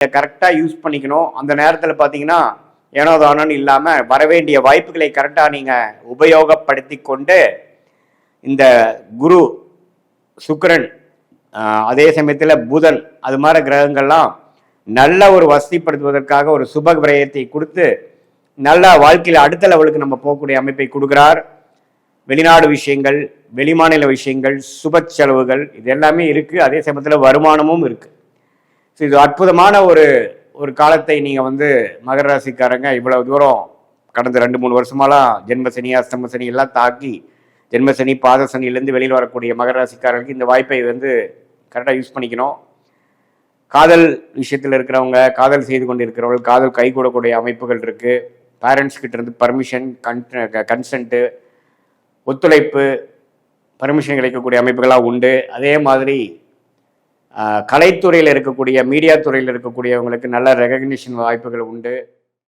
கரெக்டாக யூஸ் பண்ணிக்கணும். அந்த நேரத்தில் பார்த்தீங்கன்னா ஏனோ தானோன்னு இல்லாமல் வரவேண்டிய வாய்ப்புகளை கரெக்டாக நீங்கள் உபயோகப்படுத்தி கொண்டு இந்த குரு, சுக்கிரன், அதே சமயத்தில் புதன், அது மாதிரி கிரகங்கள்லாம் நல்ல ஒரு வசதிப்படுத்துவதற்காக ஒரு சுப விரயத்தை கொடுத்து நல்ல வாழ்க்கையில் அடுத்த லெவலுக்கு நம்ம போகக்கூடிய அமைப்பை கொடுக்குறார். வெளிநாடு விஷயங்கள், வெளிமாநில விஷயங்கள், சுப செலவுகள் இது எல்லாமே இருக்குது. அதே சமயத்தில் வருமானமும் இருக்குது. ஸோ இது அற்புதமான ஒரு காலத்தை நீங்கள் மகர ராசிக்காரங்க இவ்வளவு தூரம் கடந்த 2-3 வருஷமாலாம் ஜென்மசனி, அஷ்டமசனி எல்லாம் தாக்கி ஜென்மசனி, பாதசனிலேருந்து வெளியில் வரக்கூடிய மகர ராசிக்காரர்களுக்கு இந்த வாய்ப்பை கரெக்டாக யூஸ் பண்ணிக்கணும். காதல் விஷயத்தில் இருக்கிறவங்க, காதல் செய்து கொண்டு இருக்கிறவர்கள், காதல் கை கூடக்கூடிய அமைப்புகள் இருக்குது. பேரண்ட்ஸ் கிட்ட இருந்து பர்மிஷன், கன்சென்ட்டு, ஒத்துழைப்பு, பர்மிஷன் கிடைக்கக்கூடிய அமைப்புகளாக உண்டு. அதே மாதிரி கலைத்துறையில் இருக்கக்கூடிய, மீடியா துறையில் இருக்கக்கூடியவங்களுக்கு நல்ல ரெகக்னிஷன் வாய்ப்புகள் உண்டு.